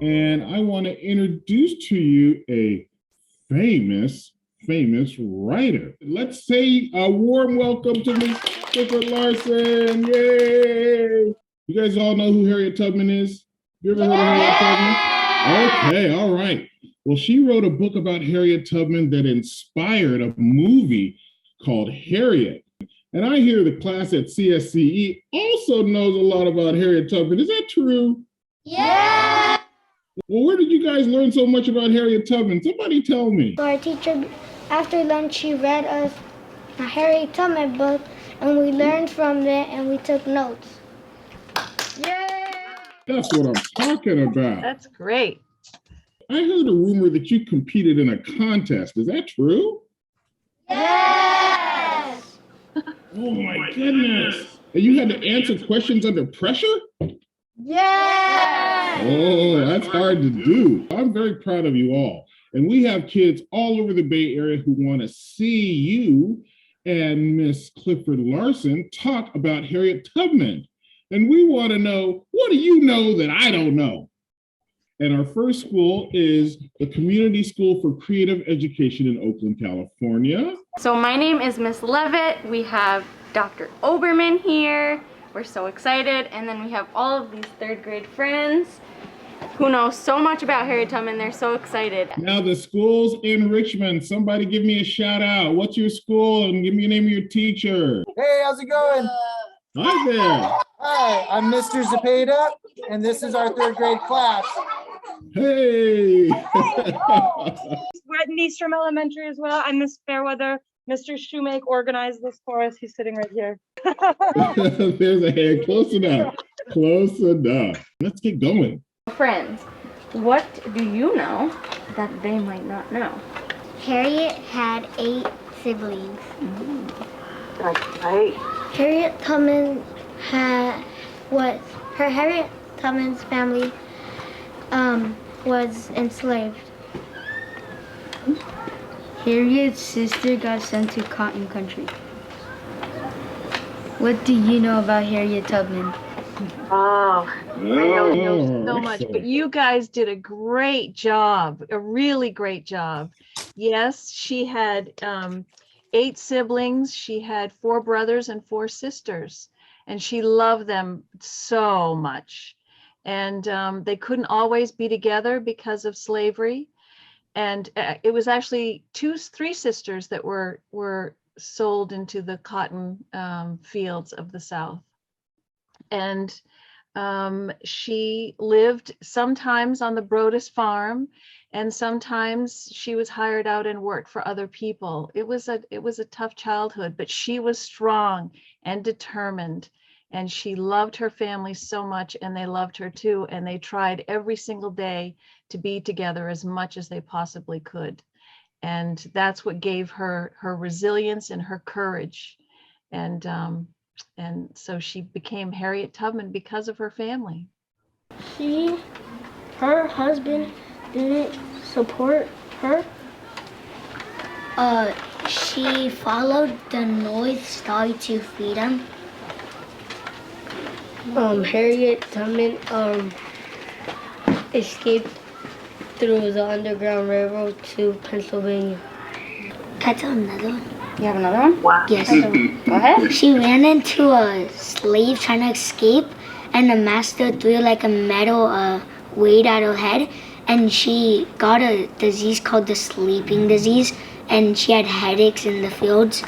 and I want to introduce to you a famous writer. Let's say a warm welcome to Miss Clifford Larson. Yay! You guys all know who Harriet Tubman is? You ever heard of Harriet Tubman? Okay, all right. Well, she wrote a book about Harriet Tubman that inspired a movie called Harriet. And I hear the class at CSCE also knows a lot about Harriet Tubman. Is that true? Yeah! Well, where did you guys learn so much about Harriet Tubman? Somebody tell me. So our teacher, after lunch, she read us a Harriet Tubman book, and we learned from it, and we took notes. Yay! That's what I'm talking about. That's great. I heard a rumor that you competed in a contest. Is that true? Yes! Oh my goodness. And you had to answer questions under pressure? Yes! Oh, that's hard to do. I'm very proud of you all. And we have kids all over the Bay Area who want to see you and Miss Clifford Larson talk about Harriet Tubman. And we want to know, what do you know that I don't know? And our first school is the Community School for Creative Education in Oakland, California. So my name is Miss Levitt. We have Dr. Oberman here. We're so excited. And then we have all of these third grade friends who know so much about Harriet Tubman. They're so excited. Now the school's in Richmond. Somebody give me a shout out. What's your school? And give me the name of your teacher. Hey, how's it going? Hi there. Hi, I'm Mr. Zepeda, and this is our third grade class. Hey. We're at Eastrom Elementary as well. I'm Miss Fairweather. Mr. Shoemake organized this for us. He's sitting right here. There's a hand. Close enough. Close enough. Let's get going. Friends, what do you know that they might not know? Harriet had 8 siblings. That's right. Harriet Tubman Harriet Tubman's family was enslaved. Harriet's sister got sent to Cotton Country. What do you know about Harriet Tubman? Oh, I know so much, but you guys did a great job, a really great job. Yes, she had 8 siblings. She had 4 brothers and 4 sisters, and she loved them so much. And they couldn't always be together because of slavery. And it was actually 3 sisters that were sold into the cotton fields of the South. And she lived sometimes on the Brodus farm, and sometimes she was hired out and worked for other people. It was a tough childhood, but she was strong and determined, and she loved her family so much, and they loved her too, and they tried every single day to be together as much as they possibly could. And that's what gave her resilience and her courage. And so she became Harriet Tubman because of her family. Her husband didn't support her. She followed the North Star to freedom. Harriet Tubman escaped through the Underground Railroad to Pennsylvania. Can I tell another one? You have another one? Wow. Yes. Go ahead. She ran into a slave trying to escape, and the master threw like a metal weight at her head, and she got a disease called the sleeping disease, and she had headaches in the fields.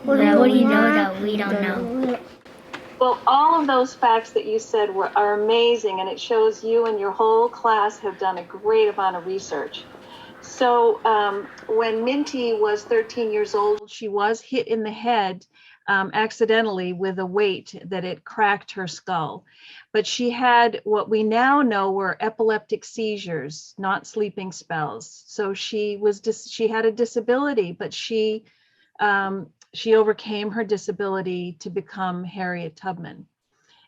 What do you know that we don't know? Well, all of those facts that you said are amazing, and it shows you and your whole class have done a great amount of research. So when Minty was 13 years old, she was hit in the head accidentally with a weight that it cracked her skull. But she had what we now know were epileptic seizures, not sleeping spells. So she had a disability, but she overcame her disability to become Harriet Tubman.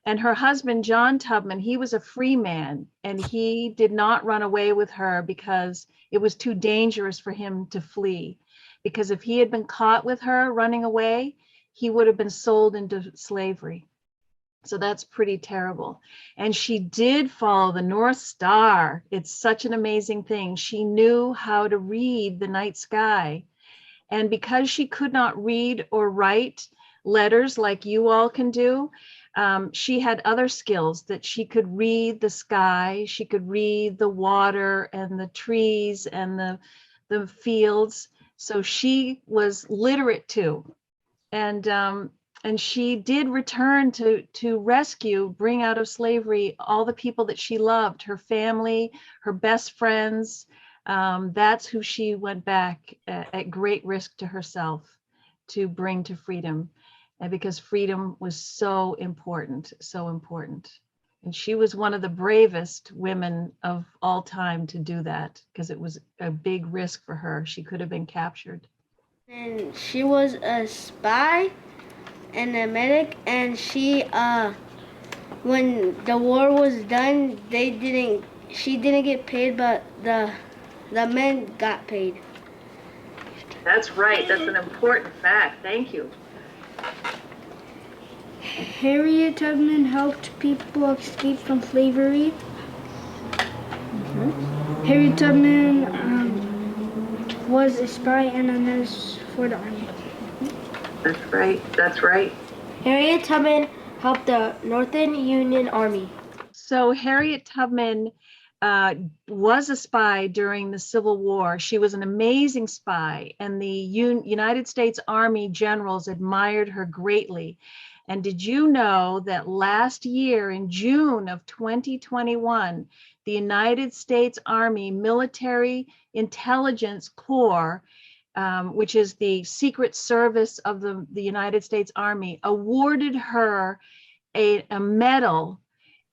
And her husband, John Tubman, he was a free man, and he did not run away with her because it was too dangerous for him to flee. Because if he had been caught with her running away, he would have been sold into slavery. So that's pretty terrible. And she did follow the North Star. It's such an amazing thing. She knew how to read the night sky. And because she could not read or write letters like you all can do, she had other skills that she could read the sky, she could read the water and the trees and the fields. So she was literate too. And she did return to rescue, bring out of slavery all the people that she loved, her family, her best friends. That's who she went back at great risk to herself to bring to freedom. And because freedom was so important, so important. And she was one of the bravest women of all time to do that, because it was a big risk for her. She could have been captured. And she was a spy and a medic, and she when the war was done, she didn't get paid, but the men got paid. That's right. That's an important fact. Thank you. Harriet Tubman helped people escape from slavery. Harriet Tubman was a spy and a nurse for the army. That's right. That's right. Harriet Tubman helped the Northern Union Army. So Harriet Tubman was a spy during the Civil War. She was an amazing spy, and the United States Army generals admired her greatly. And did you know that last year in June of 2021, the United States Army Military Intelligence Corps, which is the secret service of the United States Army, awarded her a medal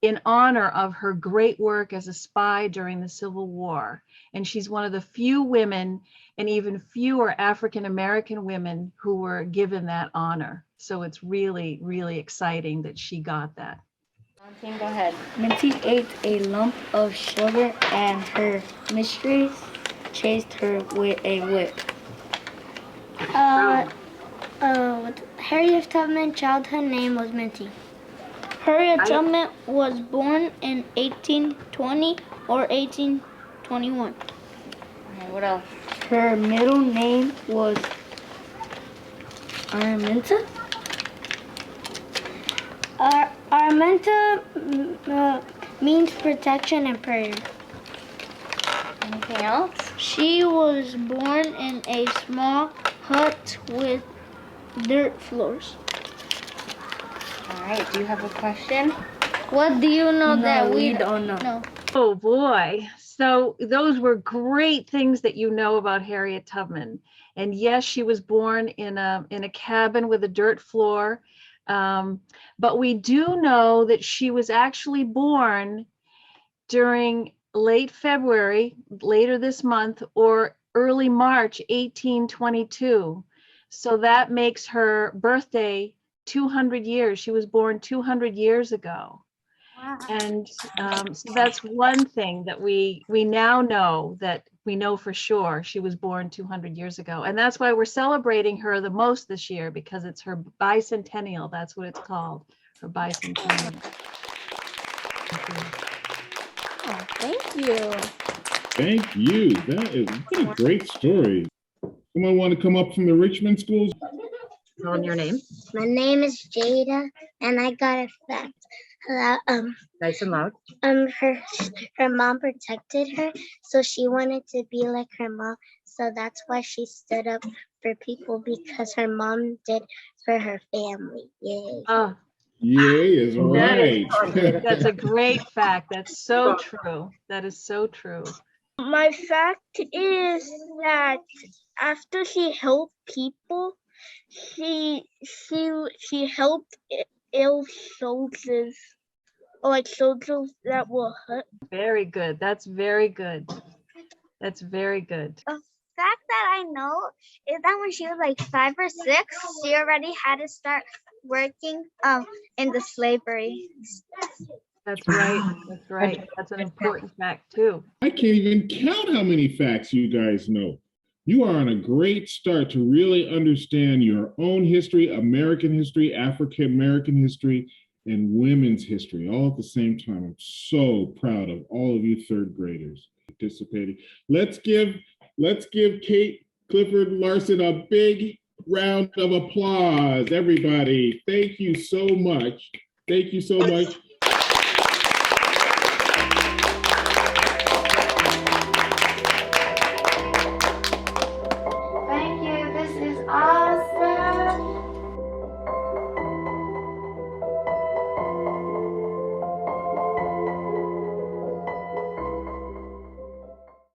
in honor of her great work as a spy during the Civil War. And she's one of the few women, and even fewer African-American women, who were given that honor. So it's really, really exciting that she got that. Team, go ahead. Minty ate a lump of sugar and her mistress chased her with a whip. Harriet Tubman's childhood name was Minty. Harriet Tubman was born in 1820 or 1821. Okay, what else? Her middle name was Araminta. Araminta means protection and prayer. Anything else? She was born in a small hut with dirt floors. All right, do you have a question? What do you know that we don't know? No. Oh boy. So those were great things that you know about Harriet Tubman. And yes, she was born in a cabin with a dirt floor. But we do know that she was actually born during late February, later this month, or early March 1822. So that makes her birthday 200 years. She was born 200 years ago. Wow. And so that's one thing that we now know, that we know for sure she was born 200 years ago. And that's why we're celebrating her the most this year, because it's her bicentennial. That's what it's called, her bicentennial. Oh, thank you. Thank you. That is what a great story. Someone want to come up from the Richmond schools? Tell them your name. My name is Jada, and I got a fact. Nice and loud. Her mom protected her, so she wanted to be like her mom. So that's why she stood up for people, because her mom did for her family. Yay! Oh, Yay is right. that's a great fact. That's so true. That is so true. My fact is that after she helped people, she helped ill soldiers, or like soldiers that were hurt. Very good. That's very good. That's very good. A fact that I know is that when she was like 5 or 6, she already had to start working in the slavery. That's right. That's right. That's an important fact too. I can't even count how many facts you guys know. You are on a great start to really understand your own history, American history, African American history, and women's history all at the same time. I'm so proud of all of you third graders participating. Let's give Kate Clifford Larson a big round of applause, everybody. Thank you so much. Thank you so much.